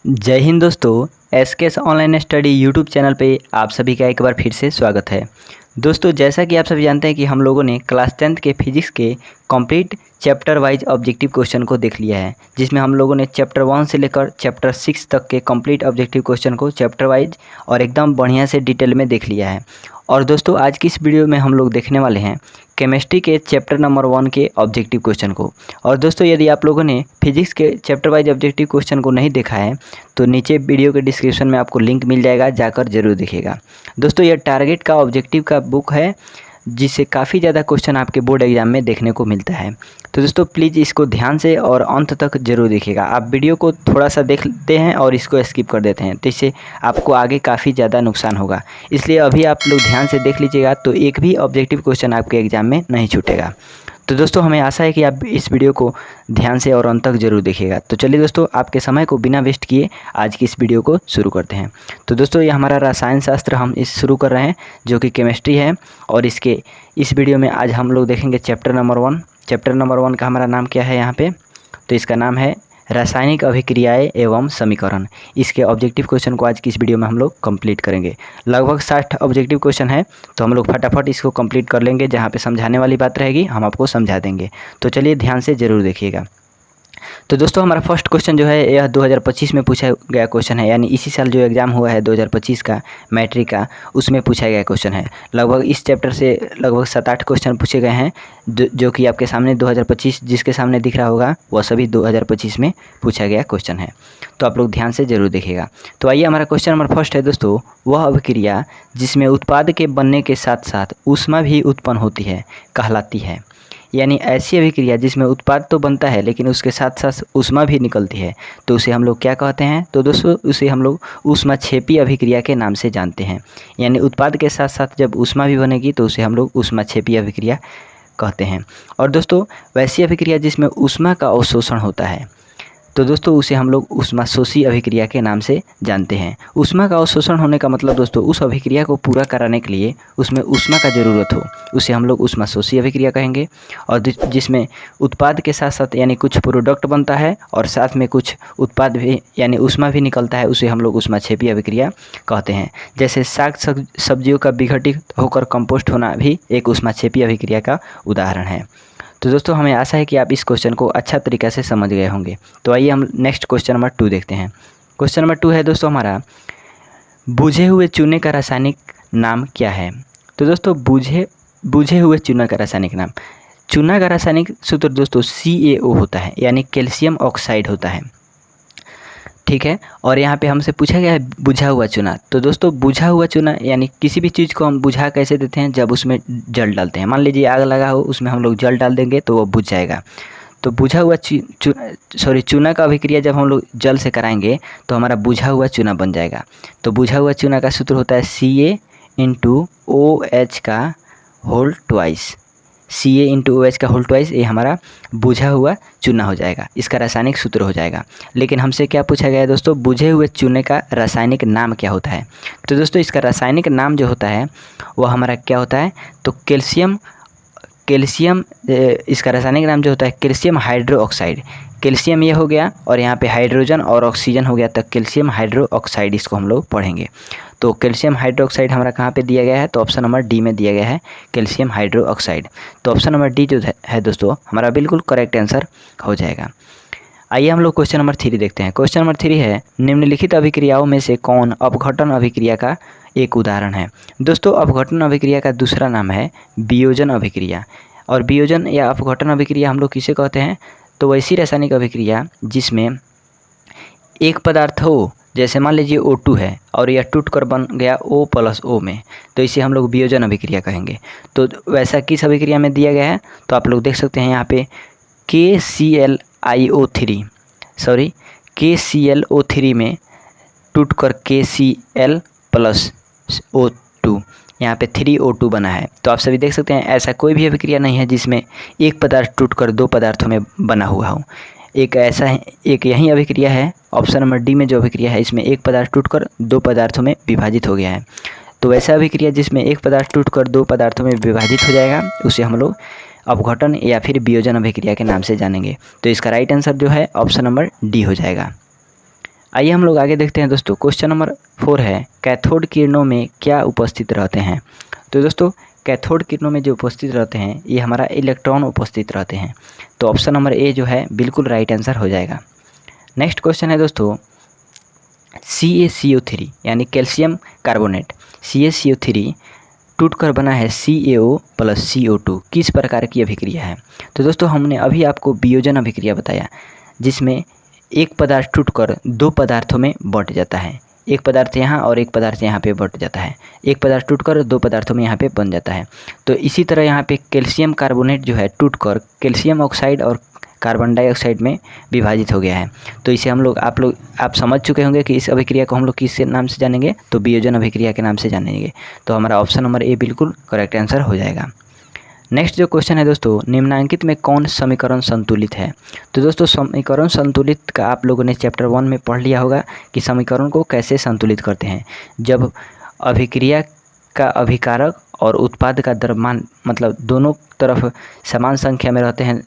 जय हिंद दोस्तों। SKS online study YouTube channel पे आप सभी का एक बार फिर से स्वागत है। दोस्तों, जैसा कि आप सभी जानते हैं कि हम लोगों ने क्लास 10th के फिजिक्स के complete chapter wise objective question को देख लिया है, जिसमें हम लोगों ने चैप्टर 1 से लेकर चैप्टर 6 तक के कंप्लीट ऑब्जेक्टिव क्वेश्चन को चैप्टर वाइज और एकदम बढ़िया से डिटेल में देख लिया है। और दोस्तों, आज की इस वीडियो में हम लोग देखने वाले हैं केमिस्ट्री के चैप्टर नंबर 1 के ऑब्जेक्टिव क्वेश्चन को। और दोस्तों, यदि आप लोगों ने फिजिक्स के चैप्टर वाइज ऑब्जेक्टिव क्वेश्चन को नहीं देखा है तो नीचे वीडियो के डिस्क्रिप्शन में आपको लिंक मिल जाएगा, जाकर जरूर देखिएगा। दोस्तों, यह टारगेट का ऑब्जेक्टिव का बुक है, जिससे काफ़ी ज़्यादा क्वेश्चन आपके बोर्ड एग्जाम में देखने को मिलता है। तो दोस्तों, प्लीज़ इसको ध्यान से और अंत तक जरूर देखिएगा। आप वीडियो को थोड़ा सा देख लेते हैं और इसको स्किप कर देते हैं तो इससे आपको आगे काफ़ी ज़्यादा नुकसान होगा। इसलिए अभी आप लोग ध्यान से देख लीजिएगा तो एक भी ऑब्जेक्टिव क्वेश्चन आपके एग्जाम में नहीं छूटेगा। तो दोस्तों, हमें आशा है कि आप इस वीडियो को ध्यान से और अंत तक जरूर देखिएगा। तो चलिए दोस्तों, आपके समय को बिना वेस्ट किए आज की इस वीडियो को शुरू करते हैं। तो दोस्तों, ये हमारा रसायन शास्त्र हम इस शुरू कर रहे हैं, जो कि केमिस्ट्री है। और इस वीडियो में आज हम लोग देखेंगे चैप्टर नंबर 1। चैप्टर नंबर 1 का हमारा नाम क्या है यहाँ पे, तो इसका नाम है रासायनिक अभिक्रियाएं एवं समीकरण। इसके ऑब्जेक्टिव क्वेश्चन को आज की इस वीडियो में हम लोग कंप्लीट करेंगे। लगभग 60 ऑब्जेक्टिव क्वेश्चन है, तो हम लोग फटाफट इसको कंप्लीट कर लेंगे। जहाँ पे समझाने वाली बात रहेगी हम आपको समझा देंगे। तो चलिए ध्यान से ज़रूर देखिएगा। तो दोस्तों, हमारा फर्स्ट क्वेश्चन जो है यह 2025 में पूछा गया क्वेश्चन है, यानी इसी साल जो एग्ज़ाम हुआ है 2025 का मैट्रिक का, उसमें पूछा गया क्वेश्चन है। लगभग इस चैप्टर से लगभग 7-8 क्वेश्चन पूछे गए हैं, जो कि आपके सामने 2025 जिसके सामने दिख रहा होगा वह सभी 2025 में पूछा गया क्वेश्चन है। तो आप लोग ध्यान से ज़रूर देखिएगा। तो आइए, हमारा क्वेश्चन नंबर फर्स्ट है दोस्तों, वह अभिक्रिया जिसमें उत्पाद के बनने के साथ साथ ऊष्मा भी उत्पन्न होती है कहलाती है। यानी ऐसी अभिक्रिया जिसमें उत्पाद तो बनता है लेकिन उसके साथ साथ ऊष्मा भी निकलती है, तो उसे हम लोग क्या कहते हैं? तो दोस्तों, उसे हम लोग ऊष्माक्षेपी अभिक्रिया के नाम से जानते हैं। यानी उत्पाद के साथ साथ जब ऊष्मा भी बनेगी तो उसे हम लोग ऊष्माक्षेपी अभिक्रिया कहते हैं। और दोस्तों, वैसी अभिक्रिया जिसमें ऊष्मा का अवशोषण होता है, तो दोस्तों उसे हम लोग ऊष्माशोषी अभिक्रिया के नाम से जानते हैं। ऊष्मा का अवशोषण होने का मतलब दोस्तों, उस अभिक्रिया को पूरा कराने के लिए उसमें ऊष्मा का ज़रूरत हो, उसे हम लोग ऊष्माशोषी अभिक्रिया कहेंगे। और जिसमें उत्पाद के साथ साथ यानी कुछ प्रोडक्ट बनता है और साथ में कुछ उत्पाद भी यानी ऊष्मा भी निकलता है, उसे हम लोग ऊष्माक्षेपी अभिक्रिया कहते हैं। जैसे साग सब्जियों का विघटित होकर कंपोस्ट होना भी एक ऊष्माक्षेपी अभिक्रिया का उदाहरण है। तो दोस्तों, हमें आशा है कि आप इस क्वेश्चन को अच्छा तरीक़े से समझ गए होंगे। तो आइए हम नेक्स्ट क्वेश्चन नंबर 2 देखते हैं। क्वेश्चन नंबर 2 है दोस्तों हमारा, बुझे हुए चूने का रासायनिक नाम क्या है? तो दोस्तों, बुझे हुए चूना का रासायनिक नाम, चूना का रासायनिक सूत्र दोस्तों CaO होता है, यानी कैल्शियम ऑक्साइड होता है। ठीक है। और यहाँ पे हमसे पूछा गया है बुझा हुआ चूना। तो दोस्तों, बुझा हुआ चूना यानी किसी भी चीज़ को हम बुझा कैसे देते हैं? जब उसमें जल डालते हैं। मान लीजिए आग लगा हो, उसमें हम लोग जल डाल देंगे तो वो बुझ जाएगा। तो बुझा हुआ चूना का अभिक्रिया जब हम लोग जल से कराएंगे तो हमारा बुझा हुआ चूना बन जाएगा। तो बुझा हुआ चूना का सूत्र होता है Ca/OH का होल ट्वाइस। Ca/OH का होल ट्वाइस, ये हमारा बुझा हुआ चूना हो जाएगा, इसका रासायनिक सूत्र हो जाएगा। लेकिन हमसे क्या पूछा गया है दोस्तों, बुझे हुए चूने का रासायनिक नाम क्या होता है? तो दोस्तों, इसका रासायनिक नाम जो होता है वह हमारा क्या होता है? तो कैल्शियम इसका रासायनिक नाम जो होता है कैल्शियम हाइड्रोक्साइड। कैल्शियम ये हो गया और यहाँ पे हाइड्रोजन और ऑक्सीजन हो गया, तो कैल्शियम हाइड्रोक्साइड इसको हम लोग पढ़ेंगे। तो कैल्शियम हाइड्रोक्साइड हमारा कहाँ पे दिया गया है? तो ऑप्शन नंबर डी में दिया गया है कैल्शियम हाइड्रोक्साइड। तो ऑप्शन नंबर डी जो है दोस्तों हमारा बिल्कुल करेक्ट आंसर हो जाएगा। आइए हम लोग क्वेश्चन नंबर 3 देखते हैं। क्वेश्चन नंबर 3 है, निम्नलिखित अभिक्रियाओं में से कौन अपघटन अभिक्रिया का एक उदाहरण है? दोस्तों, अपघटन अभिक्रिया का दूसरा नाम है वियोजन अभिक्रिया। और वियोजन या अपघटन अभिक्रिया हम लोग किसे कहते हैं? तो वैसी रासायनिक अभिक्रिया जिसमें एक पदार्थ हो, जैसे मान लीजिए O2 है और यह टूट कर बन गया O+O में, तो इसे हम लोग वियोजन अभिक्रिया कहेंगे। तो वैसा किस अभिक्रिया में दिया गया है? तो आप लोग देख सकते हैं यहाँ पे KClO3 में टूट कर KCl+O2, यहाँ पे 3O2 बना है। तो आप सभी देख सकते हैं ऐसा कोई भी अभिक्रिया नहीं है जिसमें एक पदार्थ टूटकर दो पदार्थों में बना हुआ हो। एक यही अभिक्रिया है, ऑप्शन नंबर डी में जो अभिक्रिया है, इसमें एक पदार्थ टूटकर दो पदार्थों में विभाजित हो गया है। तो वैसा अभिक्रिया जिसमें एक पदार्थ टूटकर दो पदार्थों में विभाजित हो जाएगा, उसे हम लोग अपघटन या फिर वियोजन अभिक्रिया के नाम से जानेंगे। तो इसका राइट आंसर जो है ऑप्शन नंबर डी हो जाएगा। आइए हम लोग आगे देखते हैं दोस्तों। क्वेश्चन नंबर 4 है, कैथोड किरणों में क्या उपस्थित रहते हैं। तो दोस्तों कैथोड किरणों में जो उपस्थित रहते हैं ये हमारा इलेक्ट्रॉन उपस्थित रहते हैं। तो ऑप्शन नंबर ए जो है बिल्कुल राइट आंसर हो जाएगा। नेक्स्ट क्वेश्चन है दोस्तों, CaCO3 यानी कैल्शियम कार्बोनेट CaCO3 टूटकर बना है CaO प्लस CO2, किस प्रकार की अभिक्रिया है। तो दोस्तों हमने अभी आपको वियोजन अभिक्रिया बताया, जिसमें एक पदार्थ टूटकर दो पदार्थों में बंट जाता है। एक पदार्थ यहाँ और एक पदार्थ यहाँ पे बंट जाता है। एक पदार्थ टूटकर दो पदार्थों में यहाँ पे बन जाता है। तो इसी तरह यहाँ पे कैल्शियम कार्बोनेट जो है टूटकर कैल्शियम ऑक्साइड और कार्बन डाइऑक्साइड में विभाजित हो गया है। तो इसे हम लोग आप समझ चुके होंगे कि इस अभिक्रिया को हम लोग किस नाम से जानेंगे, तो वियोजन अभिक्रिया के नाम से जानेंगे। तो हमारा ऑप्शन नंबर ए बिल्कुल करेक्ट आंसर हो जाएगा। नेक्स्ट जो क्वेश्चन है दोस्तों, निम्नलिखित में कौन समीकरण संतुलित है। तो दोस्तों समीकरण संतुलित का आप लोगों ने चैप्टर 1 में पढ़ लिया होगा कि समीकरण को कैसे संतुलित करते हैं। जब अभिक्रिया का अभिकारक और उत्पाद का द्रव्यमान मतलब दोनों तरफ समान संख्या में रहते हैं,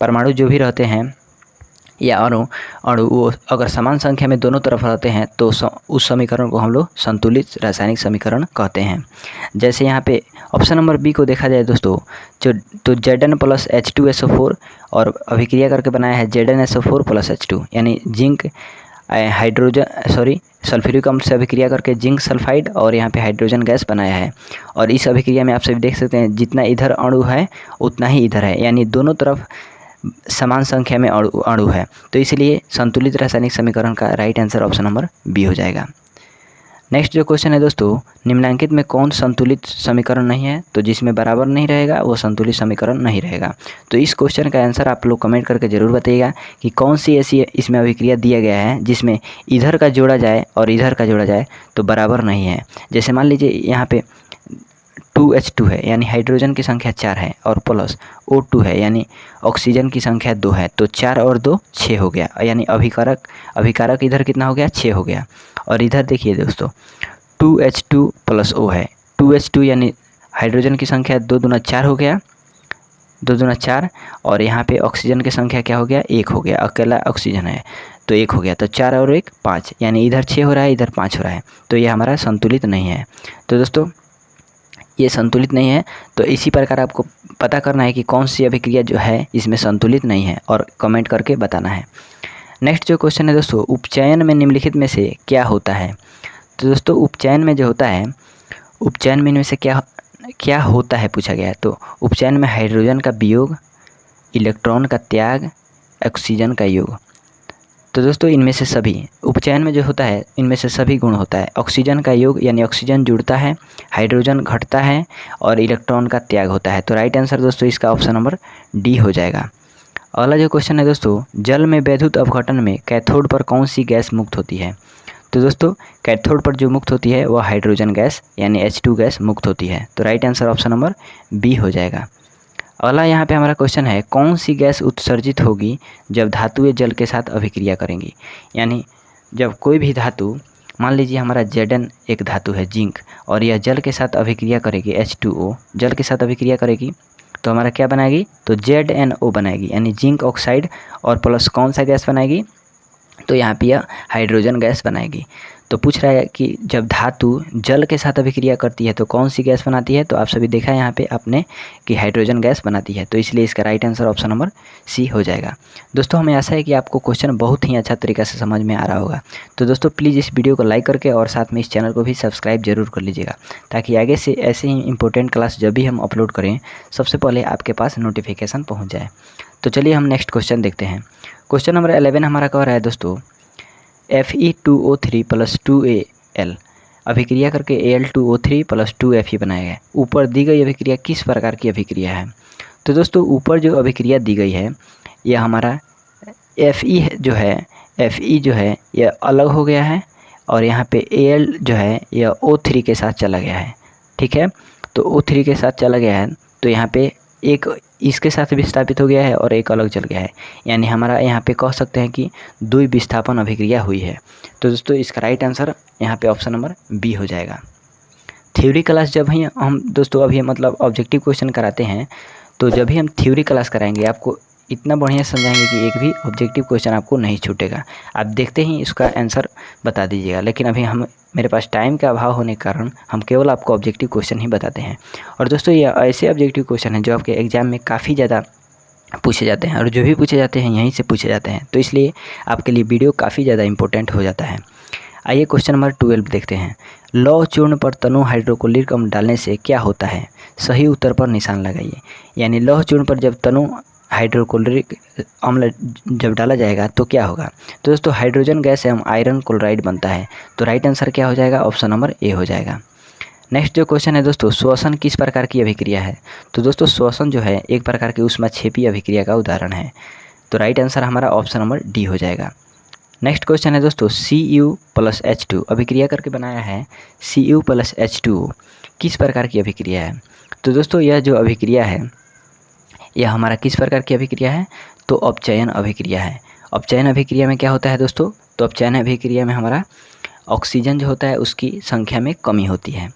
परमाणु जो भी रहते हैं या अणु वो अगर समान संख्या में दोनों तरफ रहते हैं तो उस समीकरण को हम लोग संतुलित रासायनिक समीकरण कहते हैं। जैसे यहाँ पे ऑप्शन नंबर बी को देखा जाए दोस्तों, तो Zn प्लस H2SO4 और अभिक्रिया करके बनाया है ZnSO4 प्लस H2 यानी जिंक सल्फ्यूरिक अम्ल से अभिक्रिया करके जिंक सल्फाइड और यहाँ पे हाइड्रोजन गैस बनाया है। और इस अभिक्रिया में आप सभी देख सकते हैं जितना इधर अणु है उतना ही इधर है, यानी दोनों तरफ समान संख्या में अणु है। तो इसलिए संतुलित रासायनिक समीकरण का right answer option number B हो जाएगा। नेक्स्ट जो क्वेश्चन है दोस्तों, निम्नलिखित में कौन संतुलित समीकरण नहीं है। तो जिसमें बराबर नहीं रहेगा वो संतुलित समीकरण नहीं रहेगा। तो इस क्वेश्चन का आंसर आप लोग कमेंट करके ज़रूर बताइएगा कि कौन सी ऐसी इसमें अभिक्रिया दिया गया है जिसमें इधर का जोड़ा जाए और इधर का जोड़ा जाए तो बराबर नहीं है। जैसे मान लीजिए यहाँ पे 2H2 है यानी हाइड्रोजन की संख्या 4 है और प्लस O2 है यानी ऑक्सीजन की संख्या 2 है, तो 4 और 2 6 हो गया, यानी अभिकारक इधर कितना हो गया 6 हो गया। और इधर देखिए दोस्तों 2H2 प्लस O है, 2H2 यानी हाइड्रोजन की संख्या 2 दूना 4 हो गया, 2 दूना 4 और यहाँ पे ऑक्सीजन की संख्या क्या हो गया 1 हो गया, अकेला ऑक्सीजन है तो 1 हो गया, तो 4 और 1 5 यानी इधर 6 हो रहा है इधर 5 हो रहा है। तो ये हमारा संतुलित नहीं है। तो दोस्तों ये संतुलित नहीं है। तो इसी प्रकार आपको पता करना है कि कौन सी अभिक्रिया जो है इसमें संतुलित नहीं है और कमेंट करके बताना है। नेक्स्ट जो क्वेश्चन है दोस्तों, उपचयन में निम्नलिखित में से क्या होता है। तो दोस्तों उपचयन में जो होता है, उपचयन में इनमें से क्या होता है पूछा गया है। तो उपचयन में हाइड्रोजन का वियोग, इलेक्ट्रॉन का त्याग, ऑक्सीजन का योग। तो दोस्तों इनमें से सभी उपचयन में जो होता है इनमें से सभी गुण होता है। ऑक्सीजन का योग यानी ऑक्सीजन जुड़ता है, हाइड्रोजन घटता है और इलेक्ट्रॉन का त्याग होता है। तो राइट आंसर दोस्तों इसका ऑप्शन नंबर डी हो जाएगा। अगला जो क्वेश्चन है दोस्तों, जल में वैद्युत अपघटन में कैथोड पर कौन सी गैस मुक्त होती है। तो दोस्तों कैथोड पर जो मुक्त होती है वह हाइड्रोजन गैस यानी H2 गैस मुक्त होती है। तो right answer option number B हो जाएगा। अगला यहाँ पे हमारा क्वेश्चन है, कौन सी गैस उत्सर्जित होगी जब धातुएं जल के साथ अभिक्रिया करेंगी। यानी जब कोई भी धातु, मान लीजिए हमारा Zn एक धातु है जिंक और यह जल के साथ अभिक्रिया करेगी, H2O जल के साथ अभिक्रिया करेगी तो हमारा क्या बनाएगी, तो ZnO बनाएगी यानी जिंक ऑक्साइड और प्लस कौन सा गैस बनाएगी, तो यहाँ पे यह हाइड्रोजन गैस बनाएगी। तो पूछ रहा है कि जब धातु जल के साथ अभिक्रिया करती है तो कौन सी गैस बनाती है। तो आप सभी देखा है यहाँ पे आपने कि हाइड्रोजन गैस बनाती है। तो इसलिए इसका right answer option number C हो जाएगा। दोस्तों हमें आशा है कि आपको क्वेश्चन बहुत ही अच्छा तरीक़ा से समझ में आ रहा होगा। तो दोस्तों प्लीज़ इस वीडियो को लाइक करके और साथ में इस चैनल को भी सब्सक्राइब जरूर कर लीजिएगा, ताकि आगे से ऐसे ही इंपॉर्टेंट क्लास जब भी हम अपलोड करें सबसे पहले आपके पास नोटिफिकेशन पहुँच जाए। तो चलिए हम नेक्स्ट क्वेश्चन देखते हैं। क्वेश्चन नंबर 11 हमारा कह रहा है दोस्तों, Fe2O3 प्लस 2Al अभिक्रिया करके Al2O3 प्लस 2Fe बनाया गया। ऊपर दी गई अभिक्रिया किस प्रकार की अभिक्रिया है। तो दोस्तों ऊपर जो अभिक्रिया दी गई है यह हमारा Fe जो है यह अलग हो गया है और यहाँ पे Al जो है यह O3 के साथ चला गया है। ठीक है, तो O3 के साथ चला गया है तो यहाँ पे एक इसके साथ विस्थापित हो गया है और एक अलग चल गया है, यानी हमारा यहाँ पे कह सकते हैं कि द्वि विस्थापन अभिक्रिया हुई है। तो दोस्तों इसका राइट आंसर यहाँ पे ऑप्शन नंबर बी हो जाएगा। थ्योरी क्लास जब ही हम दोस्तों अभी मतलब ऑब्जेक्टिव क्वेश्चन कराते हैं तो जब भी हम थ्योरी क्लास कराएंगे आपको इतना बढ़िया समझाएंगे कि एक भी ऑब्जेक्टिव क्वेश्चन आपको नहीं छूटेगा। आप देखते ही इसका आंसर बता दीजिएगा। लेकिन अभी मेरे पास टाइम का अभाव होने के कारण हम केवल आपको ऑब्जेक्टिव क्वेश्चन ही बताते हैं। और दोस्तों ये ऐसे ऑब्जेक्टिव क्वेश्चन हैं जो आपके एग्ज़ाम में काफ़ी ज़्यादा पूछे जाते हैं, और जो भी पूछे जाते हैं यहीं से पूछे जाते हैं, तो इसलिए आपके लिए वीडियो काफ़ी ज़्यादा इंपॉर्टेंट हो जाता है। आइए क्वेश्चन नंबर 12 देखते हैं। लौह चूर्ण पर तनु हाइड्रोक्लोरिक अम्ल डालने से क्या होता है? सही उत्तर पर निशान लगाइए। यानी लौह चूर्ण पर जब तनु हाइड्रोक्लोरिक अम्ल जब डाला जाएगा तो क्या होगा? तो दोस्तों हाइड्रोजन गैस एवं आयरन क्लोराइड बनता है। तो राइट आंसर क्या हो जाएगा? ऑप्शन नंबर ए हो जाएगा। नेक्स्ट जो क्वेश्चन है दोस्तों, श्वसन किस प्रकार की अभिक्रिया है? तो दोस्तों श्वसन जो है एक प्रकार की ऊष्माक्षेपी अभिक्रिया का उदाहरण है। तो राइट आंसर हमारा ऑप्शन नंबर डी हो जाएगा। नेक्स्ट क्वेश्चन है दोस्तों, Cu+H2 अभिक्रिया करके बनाया है। Cu+H2O किस प्रकार की अभिक्रिया है? तो दोस्तों यह जो अभिक्रिया है यह हमारा किस प्रकार की अभिक्रिया है? तो अपचयन अभिक्रिया है। अपचयन अभिक्रिया में क्या होता है दोस्तों? तो अपचयन अभिक्रिया में हमारा ऑक्सीजन जो होता है उसकी संख्या में कमी होती है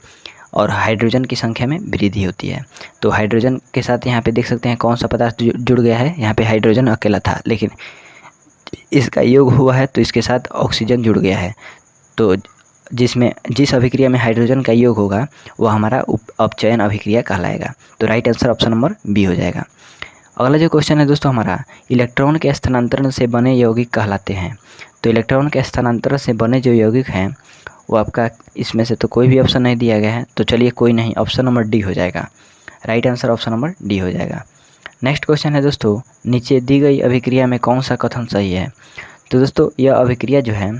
और हाइड्रोजन की संख्या में वृद्धि होती है। तो हाइड्रोजन के साथ यहाँ पे देख सकते हैं कौन सा पदार्थ जुड़ गया है। यहाँ पे हाइड्रोजन अकेला था, लेकिन इसका योग हुआ है तो इसके साथ ऑक्सीजन जुड़ गया है। तो जिस अभिक्रिया में हाइड्रोजन का योग होगा वह हमारा अपचयन अभिक्रिया कहलाएगा। तो right answer option number B हो जाएगा। अगला जो क्वेश्चन है दोस्तों हमारा, इलेक्ट्रॉन के स्थानांतरण से बने यौगिक कहलाते हैं। तो इलेक्ट्रॉन के स्थानांतरण से बने जो यौगिक हैं वो आपका इसमें से तो कोई भी ऑप्शन नहीं दिया गया है, तो चलिए कोई नहीं, ऑप्शन नंबर डी हो जाएगा। Right answer option number D हो जाएगा। नेक्स्ट क्वेश्चन है दोस्तों, नीचे दी गई अभिक्रिया में कौन सा कथन सही है? तो दोस्तों यह अभिक्रिया जो है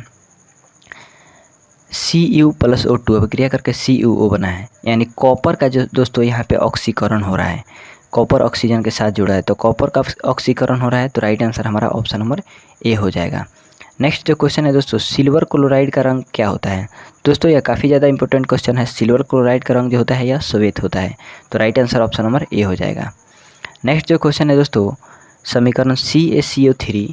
Cu+O2 अभिक्रिया करके CuO बना है। यानी कॉपर का जो दोस्तों यहाँ पे ऑक्सीकरण हो रहा है, कॉपर ऑक्सीजन के साथ जुड़ा है, तो कॉपर का ऑक्सीकरण हो रहा है। तो राइट आंसर हमारा ऑप्शन नंबर ए हो जाएगा। नेक्स्ट जो क्वेश्चन है दोस्तों, सिल्वर क्लोराइड का रंग क्या होता है? दोस्तों यह काफ़ी ज़्यादा इंपॉर्टेंट क्वेश्चन है। सिल्वर क्लोराइड का रंग जो होता है यह श्वेत होता है। तो right answer option number A हो जाएगा। नेक्स्ट जो क्वेश्चन है दोस्तों, समीकरण CaCO3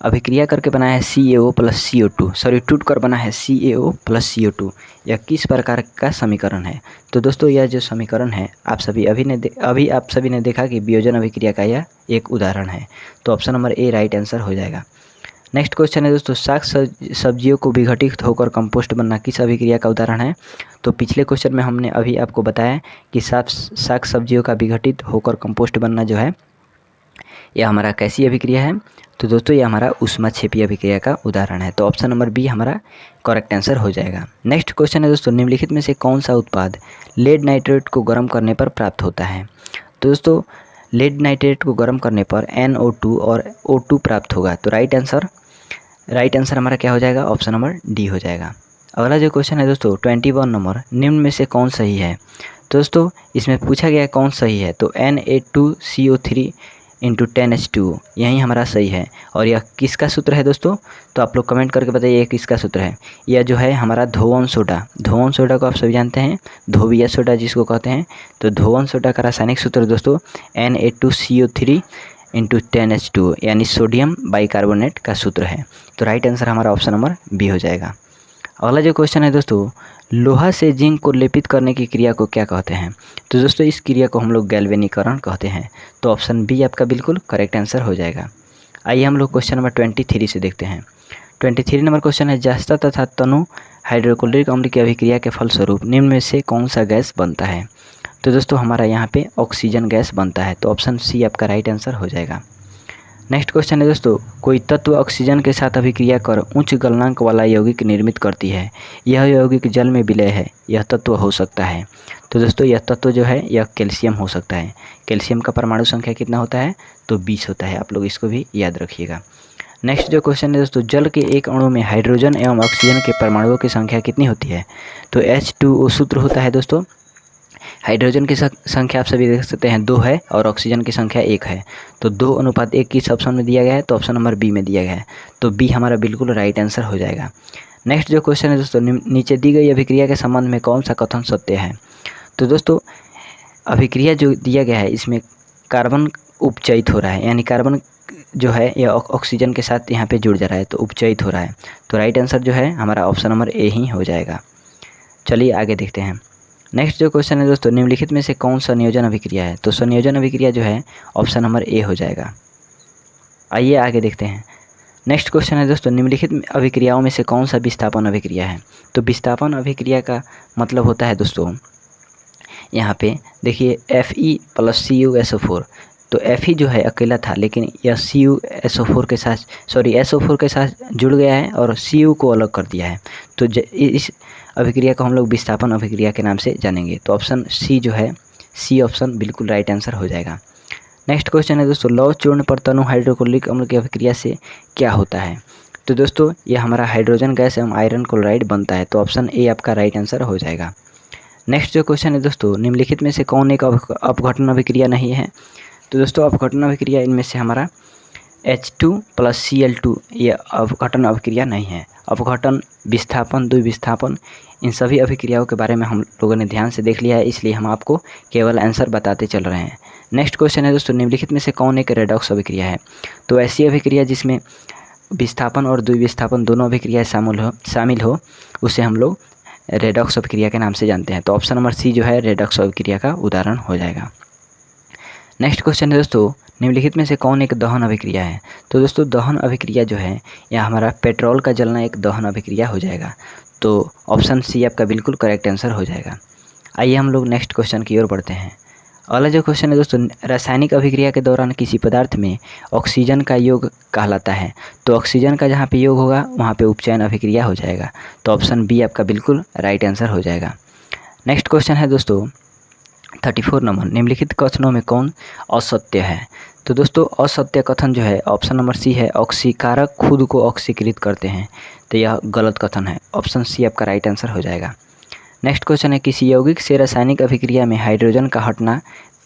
अभिक्रिया करके बना है CaO+CO2, सॉरी टूट कर बना है CaO+CO2। यह किस प्रकार का समीकरण है? तो दोस्तों यह जो समीकरण है आप सभी ने देखा कि वियोजन अभिक्रिया का यह एक उदाहरण है। तो option number A right answer हो जाएगा। नेक्स्ट क्वेश्चन है दोस्तों, साग सब्जियों को विघटित होकर कंपोस्ट बनना किस अभिक्रिया का उदाहरण है? तो पिछले क्वेश्चन में हमने अभी आपको बताया कि साग सब्जियों का विघटित होकर कंपोस्ट बनना जो है यह हमारा कैसी अभिक्रिया है? तो दोस्तों ये हमारा ऊष्माक्षेपी अभिक्रिया का उदाहरण है। तो ऑप्शन नंबर बी हमारा करेक्ट आंसर हो जाएगा। नेक्स्ट क्वेश्चन है दोस्तों, निम्नलिखित में से कौन सा उत्पाद लेड नाइट्रेट को गर्म करने पर प्राप्त होता है? तो दोस्तों लेड नाइट्रेट को गर्म करने पर NO2 और O2 प्राप्त होगा। तो राइट आंसर हमारा क्या हो जाएगा? ऑप्शन नंबर डी हो जाएगा। अगला जो क्वेश्चन है दोस्तों 21 नंबर, निम्न में से कौन सही है? तो दोस्तों इसमें पूछा गया है कौन सही है, तो Na2CO3 × 10H2O यही हमारा सही है। और यह किसका सूत्र है दोस्तों? तो आप लोग कमेंट करके बताइए किसका सूत्र है। यह जो है हमारा धोवन सोडा को आप सभी जानते हैं, धोबिया सोडा जिसको कहते हैं। तो धोवन सोडा का रासायनिक सूत्र दोस्तों Na2CO3 × 10H2O यानी सोडियम बाइकार्बोनेट का सूत्र है। तो राइट आंसर हमारा ऑप्शन नंबर बी हो जाएगा। अगला जो क्वेश्चन है दोस्तों, लोहा से जिंक को लेपित करने की क्रिया को क्या कहते हैं? तो दोस्तों इस क्रिया को हम लोग गैल्वेनीकरण कहते हैं। तो ऑप्शन बी आपका बिल्कुल करेक्ट आंसर हो जाएगा। आइए हम लोग क्वेश्चन नंबर 23 से देखते हैं। 23 नंबर क्वेश्चन है, जस्ता तथा तनु हाइड्रोक्लोरिक अम्ल की अभिक्रिया के फलस्वरूप निम्न में से कौन सा गैस बनता है? तो दोस्तों हमारा यहाँ पे ऑक्सीजन गैस बनता है। तो ऑप्शन सी आपका राइट आंसर हो जाएगा। नेक्स्ट क्वेश्चन है दोस्तों, कोई तत्व ऑक्सीजन के साथ अभिक्रिया कर उच्च गलनांक वाला यौगिक निर्मित करती है। यह यौगिक जल में विलय है, यह तत्व हो सकता है। तो दोस्तों यह तत्व जो है यह कैल्शियम हो सकता है। कैल्शियम का परमाणु संख्या कितना होता है? तो 20 होता है। आप लोग इसको भी याद रखिएगा। नेक्स्ट जो क्वेश्चन है दोस्तों, जल के एक अणु में हाइड्रोजन एवं ऑक्सीजन के परमाणुओं की संख्या कितनी होती है? तो H2O सूत्र होता है दोस्तों। हाइड्रोजन की संख्या आप सभी देख सकते हैं 2 है और ऑक्सीजन की संख्या 1 है। तो 2:1 किस ऑप्शन में दिया गया है? तो ऑप्शन नंबर बी में दिया गया है। तो बी हमारा बिल्कुल राइट आंसर हो जाएगा। नेक्स्ट जो क्वेश्चन है दोस्तों, नीचे दी गई अभिक्रिया के संबंध में कौन सा कथन सत्य है? तो दोस्तों अभिक्रिया जो दिया गया है इसमें कार्बन उपचयित हो रहा है, यानी कार्बन जो है यह ऑक्सीजन के साथ यहाँ पे जुड़ जा रहा है, तो उपचयित हो रहा है। तो राइट आंसर जो है हमारा ऑप्शन नंबर ए ही हो जाएगा। चलिए आगे देखते हैं। नेक्स्ट जो क्वेश्चन है दोस्तों, निम्नलिखित में से कौन सा संयोजन अभिक्रिया है? तो संयोजन अभिक्रिया जो है ऑप्शन नंबर ए हो जाएगा। आइए आगे देखते हैं। नेक्स्ट क्वेश्चन है दोस्तों, निम्नलिखित अभिक्रियाओं में से कौन सा विस्थापन अभिक्रिया है? तो विस्थापन अभिक्रिया का मतलब होता है दोस्तों, यहाँ पे देखिए Fe + CuSO4। तो Fe जो है अकेला था, लेकिन यह CuSO4 के साथ SO4 के साथ जुड़ गया है और Cu को अलग कर दिया है। तो इस अभिक्रिया को हम लोग विस्थापन अभिक्रिया के नाम से जानेंगे। तो ऑप्शन सी जो है, सी ऑप्शन बिल्कुल राइट आंसर हो जाएगा। नेक्स्ट क्वेश्चन है दोस्तों, लौह चूर्ण पर तनु हाइड्रोक्लोरिक अम्ल की अभिक्रिया से क्या होता है? तो दोस्तों यह हमारा हाइड्रोजन गैस एवं आयरन क्लोराइड बनता है। तो ऑप्शन ए आपका राइट आंसर हो जाएगा। नेक्स्ट जो क्वेश्चन है दोस्तों, निम्नलिखित में से कौन एक अपघटन अभिक्रिया नहीं है? तो दोस्तों अपघटन अभिक्रिया इनमें से हमारा H2 + Cl2 ये अपघटन अभिक्रिया नहीं है। अपघटन, विस्थापन, द्विविस्थापन, इन सभी अभिक्रियाओं के बारे में हम लोगों ने ध्यान से देख लिया है, इसलिए हम आपको केवल आंसर बताते चल रहे हैं। नेक्स्ट क्वेश्चन है दोस्तों, निम्नलिखित में से कौन एक रेडॉक्स अभिक्रिया है? तो ऐसी अभिक्रिया जिसमें विस्थापन और द्विविस्थापन दोनों अभिक्रियाएं शामिल हो उसे हम लोग रेडॉक्स अभिक्रिया के नाम से जानते हैं। तो ऑप्शन नंबर सी जो है रेडॉक्स अभिक्रिया का उदाहरण हो जाएगा। नेक्स्ट क्वेश्चन है दोस्तों, निम्नलिखित में से कौन एक दहन अभिक्रिया है? तो दोस्तों दहन अभिक्रिया जो है यह हमारा पेट्रोल का जलना एक दहन अभिक्रिया हो जाएगा। तो ऑप्शन सी आपका बिल्कुल करेक्ट आंसर हो जाएगा। आइए हम लोग नेक्स्ट क्वेश्चन की ओर बढ़ते हैं। अगला जो क्वेश्चन है दोस्तों, रासायनिक अभिक्रिया के दौरान किसी पदार्थ में ऑक्सीजन का योग कहलाता है। तो ऑक्सीजन का जहाँ पे योग होगा वहाँ पे उपचयन अभिक्रिया हो जाएगा। तो ऑप्शन बी आपका बिल्कुल राइट आंसर हो जाएगा। नेक्स्ट क्वेश्चन है दोस्तों 34 नंबर, निम्नलिखित कथनों में कौन असत्य है? तो दोस्तों असत्य कथन जो है ऑप्शन नंबर सी है, ऑक्सीकारक खुद को ऑक्सीकृत करते हैं। तो यह गलत कथन है। ऑप्शन सी आपका राइट आंसर हो जाएगा। नेक्स्ट क्वेश्चन है, किसी यौगिक से रासायनिक अभिक्रिया में हाइड्रोजन का हटना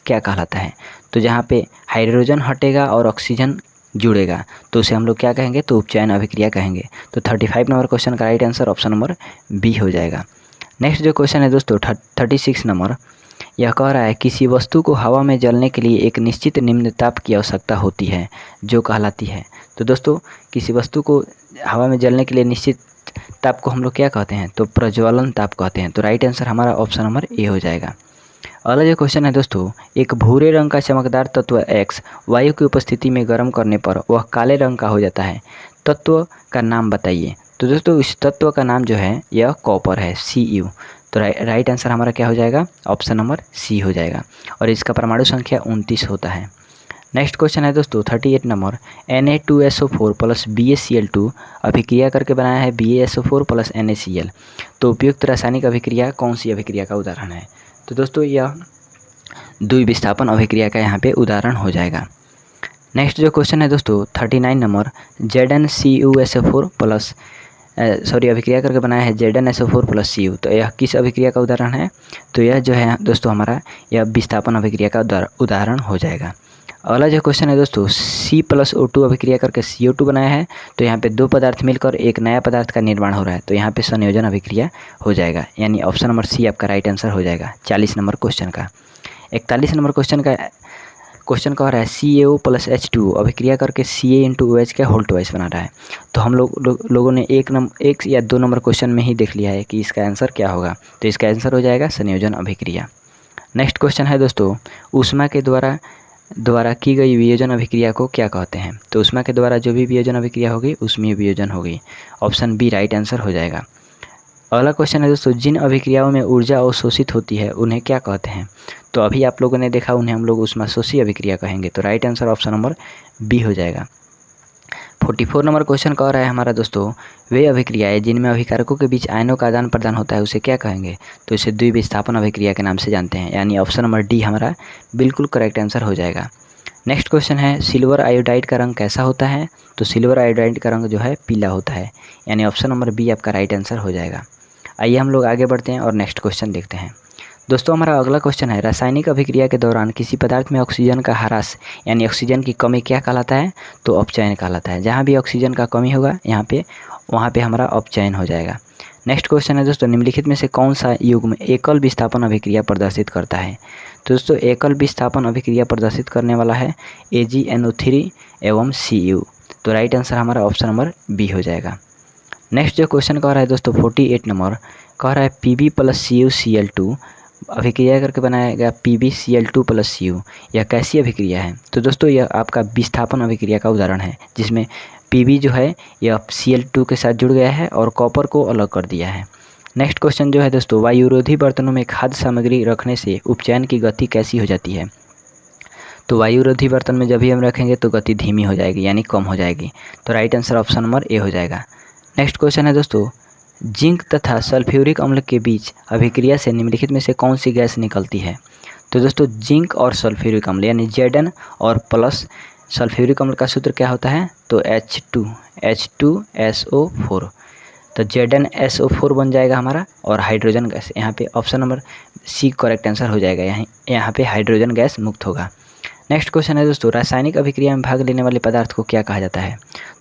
क्या कहलाता है? तो जहाँ पे हाइड्रोजन हटेगा और ऑक्सीजन जुड़ेगा तो उसे हम लोग क्या कहेंगे? तो उपचयन अभिक्रिया कहेंगे। तो 35 नंबर क्वेश्चन का right answer option number B हो जाएगा। नेक्स्ट जो क्वेश्चन है दोस्तों 36 नंबर, यह कह रहा है किसी वस्तु को हवा में जलने के लिए एक निश्चित निम्न ताप की आवश्यकता होती है जो कहलाती है। तो दोस्तों किसी वस्तु को हवा में जलने के लिए निश्चित ताप को हम लोग क्या कहते हैं? तो प्रज्वलन ताप कहते हैं। तो राइट आंसर हमारा ऑप्शन नंबर ए हो जाएगा। अगला जो क्वेश्चन है दोस्तों, एक भूरे रंग का चमकदार तत्व X वायु की उपस्थिति में गर्म करने पर वह काले रंग का हो जाता है। तत्व का नाम बताइए। तो दोस्तों इस तत्व का नाम जो है यह कॉपर है, Cu। तो राइट आंसर हमारा क्या हो जाएगा? ऑप्शन नंबर सी हो जाएगा। और इसका परमाणु संख्या 29 होता है। नेक्स्ट क्वेश्चन है दोस्तों 38 नंबर, Na2SO4 + BaCl2 अभिक्रिया करके बनाया है BaSO4 + NaCl। तो उपयुक्त रासायनिक अभिक्रिया कौन सी अभिक्रिया का उदाहरण है? तो दोस्तों यह द्विविस्थापन अभिक्रिया का यहाँ पे उदाहरण हो जाएगा। नेक्स्ट जो क्वेश्चन है दोस्तों 39 नंबर, ZnCuSO4 अभिक्रिया करके बनाया है ZnSO4 + Cu। तो यह किस अभिक्रिया का उदाहरण है? तो यह जो है दोस्तों हमारा यह विस्थापन अभिक्रिया का उदाहरण हो जाएगा। अगला जो क्वेश्चन है दोस्तों, C + O2 अभिक्रिया करके CO2 बनाया है। तो यहाँ पे दो पदार्थ मिलकर एक नया पदार्थ का निर्माण हो रहा है। तो यहाँ पे संयोजन अभिक्रिया हो जाएगा, यानी ऑप्शन नंबर सी आपका राइट आंसर हो जाएगा 40 नंबर क्वेश्चन का। 41 नंबर क्वेश्चन कह रहा है CaO + H2 अभिक्रिया करके Ca × OH होल ट्वाइस बना रहा है। तो हम लोगों ने एक या दो नंबर क्वेश्चन में ही देख लिया है कि इसका आंसर क्या होगा। तो इसका आंसर हो जाएगा संयोजन अभिक्रिया। नेक्स्ट क्वेश्चन है दोस्तों, ऊष्मा के द्वारा की गई वियोजन अभिक्रिया को क्या कहते हैं? तो ऊष्मा के द्वारा जो भी वियोजन अभिक्रिया होगी उसमें वियोजन होगी। ऑप्शन बी राइट आंसर हो जाएगा। अगला क्वेश्चन है दोस्तों, जिन अभिक्रियाओं में ऊर्जा अवशोषित होती है उन्हें क्या कहते हैं? तो अभी आप लोगों ने देखा उन्हें हम लोग ऊष्माशोषी अभिक्रिया कहेंगे। तो right answer option number B हो जाएगा। 44 नंबर क्वेश्चन कह रहा है हमारा दोस्तों, वे अभिक्रियाएं जिनमें अभिकारकों के बीच आयनों का आदान प्रदान होता है उसे क्या कहेंगे? तो इसे द्विविस्थापन अभिक्रिया के नाम से जानते हैं, यानी ऑप्शन नंबर डी हमारा बिल्कुल करेक्ट आंसर हो जाएगा। नेक्स्ट क्वेश्चन है, सिल्वर आयोडाइड का रंग कैसा होता है? तो सिल्वर आयोडाइड का रंग जो है पीला होता है, यानी ऑप्शन नंबर बी आपका राइट आंसर हो जाएगा। आइए हम लोग आगे बढ़ते हैं और नेक्स्ट क्वेश्चन देखते हैं। दोस्तों हमारा अगला क्वेश्चन है, रासायनिक अभिक्रिया के दौरान किसी पदार्थ में ऑक्सीजन का ह्रास यानी ऑक्सीजन की कमी क्या कहलाता है? तो अपचयन कहलाता है। जहाँ भी ऑक्सीजन का कमी होगा वहाँ पे हमारा अपचयन हो जाएगा। नेक्स्ट क्वेश्चन है दोस्तों, निम्नलिखित में से कौन सा युग्म एकल विस्थापन अभिक्रिया प्रदर्शित करता है? तो दोस्तों एकल विस्थापन अभिक्रिया प्रदर्शित करने वाला है AgNO3 एवं Cu। तो राइट आंसर हमारा ऑप्शन नंबर बी हो जाएगा। नेक्स्ट जो क्वेश्चन कह रहा है दोस्तों 48 नंबर कह रहा है Pb + CuCl2 अभिक्रिया करके बनाया गया PbCl2+Cu। यह कैसी अभिक्रिया है? तो दोस्तों यह आपका विस्थापन अभिक्रिया का उदाहरण है, जिसमें Pb जो है यह Cl2 के साथ जुड़ गया है और कॉपर को अलग कर दिया है। नेक्स्ट क्वेश्चन जो है दोस्तों, वायुरोधी बर्तनों में खाद्य सामग्री रखने से उपचयन की गति कैसी हो जाती है? तो वायुरोधी बर्तन में जब भी हम रखेंगे तो गति धीमी हो जाएगी, यानी कम हो जाएगी। तो right answer option number A हो जाएगा। नेक्स्ट क्वेश्चन है दोस्तों, जिंक तथा सल्फ्यूरिक अम्ल के बीच अभिक्रिया से निम्नलिखित में से कौन सी गैस निकलती है? तो दोस्तों जिंक और सल्फ्यूरिक अम्ल यानी Zn और प्लस सल्फ्यूरिक अम्ल का सूत्र क्या होता है? तो H2SO4। तो ZnSO4 बन जाएगा हमारा, और हाइड्रोजन गैस यहाँ पे option number C correct answer हो जाएगा। यहाँ पे हाइड्रोजन गैस मुक्त होगा। नेक्स्ट क्वेश्चन है दोस्तों, रासायनिक अभिक्रिया में भाग लेने वाले पदार्थ को क्या कहा जाता है?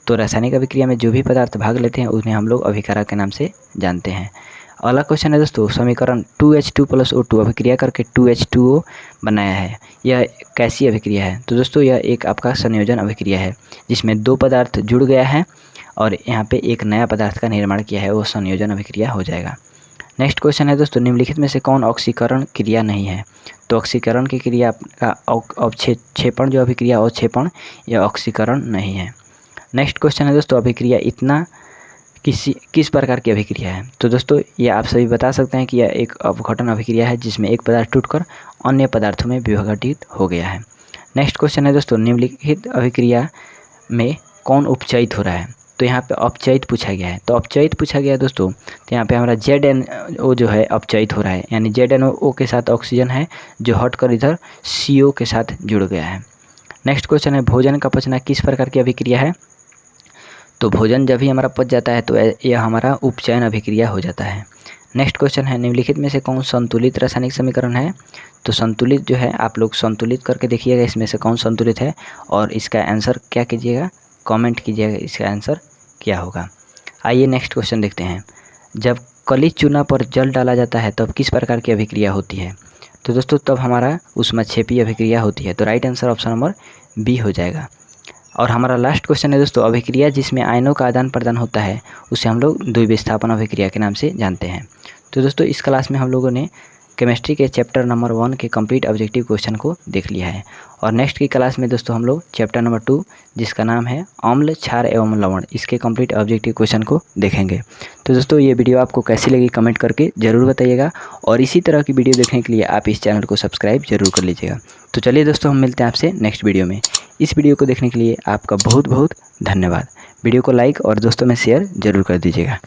तो रासायनिक अभिक्रिया में जो भी पदार्थ भाग लेते हैं उन्हें हम लोग अभिकारक के नाम से जानते हैं। अगला क्वेश्चन है दोस्तों, समीकरण 2H2+O2 अभिक्रिया करके 2H2O बनाया है, यह कैसी अभिक्रिया है? तो दोस्तों यह एक आपका संयोजन अभिक्रिया है, जिसमें दो पदार्थ जुड़ गया है और यहाँ पे एक नया पदार्थ का निर्माण किया है, वो संयोजन अभिक्रिया हो जाएगा। नेक्स्ट क्वेश्चन है दोस्तों, निम्नलिखित में से कौन ऑक्सीकरण क्रिया नहीं है? तो ऑक्सीकरण की क्रिया का अवक्षेपण जो अभिक्रिया अवक्षेपण, यह ऑक्सीकरण नहीं है। नेक्स्ट क्वेश्चन है दोस्तों, अभिक्रिया इतना किस प्रकार की अभिक्रिया है? तो दोस्तों ये आप सभी बता सकते हैं कि यह एक अपघटन अभिक्रिया है, जिसमें एक पदार्थ टूटकर अन्य पदार्थों में विघटित हो गया है। नेक्स्ट क्वेश्चन है दोस्तों, निम्नलिखित अभिक्रिया में कौन उपचयित हो रहा है? तो यहाँ पे अपचयित पूछा गया है। तो अपचयित पूछा गया है दोस्तों, तो यहाँ पे हमारा ZnO जो है अपचयित हो रहा है, यानी ZnO के साथ ऑक्सीजन है जो हटकर इधर CO के साथ जुड़ गया है। नेक्स्ट क्वेश्चन है, भोजन का पचना किस प्रकार की अभिक्रिया है? तो भोजन जब भी हमारा पच जाता है तो यह हमारा उपचयन अभिक्रिया हो जाता है। नेक्स्ट क्वेश्चन है, निम्नलिखित में से कौन संतुलित रासायनिक समीकरण है? तो संतुलित जो है आप लोग संतुलित करके देखिएगा, इसमें से कौन संतुलित है, और इसका आंसर क्या कीजिएगा, कमेंट कीजिएगा इसका आंसर क्या होगा। आइए नेक्स्ट क्वेश्चन देखते हैं। जब कली चूना पर जल डाला जाता है तब किस प्रकार की अभिक्रिया होती है? तो दोस्तों तब हमारा ऊष्माक्षेपीय अभिक्रिया होती है। तो right answer option number B हो जाएगा। और हमारा लास्ट क्वेश्चन है दोस्तों, अभिक्रिया जिसमें आयनों का आदान प्रदान होता है उसे हम लोग द्विविस्थापन अभिक्रिया के नाम से जानते हैं। तो दोस्तों इस क्लास में हम लोगों ने केमिस्ट्री के चैप्टर नंबर 1 के कंप्लीट ऑब्जेक्टिव क्वेश्चन को देख लिया है, और नेक्स्ट की क्लास में दोस्तों हम लोग चैप्टर नंबर 2 जिसका नाम है अम्ल, क्षार एवं लवण, इसके कंप्लीट ऑब्जेक्टिव क्वेश्चन को देखेंगे। तो दोस्तों ये वीडियो आपको कैसी लगी कमेंट करके ज़रूर बताइएगा, और इसी तरह की वीडियो देखने के लिए आप इस चैनल को सब्सक्राइब जरूर कर लीजिएगा। तो चलिए दोस्तों हम मिलते हैं आपसे नेक्स्ट वीडियो में। इस वीडियो को देखने के लिए आपका बहुत बहुत धन्यवाद। वीडियो को लाइक और दोस्तों में शेयर ज़रूर कर दीजिएगा।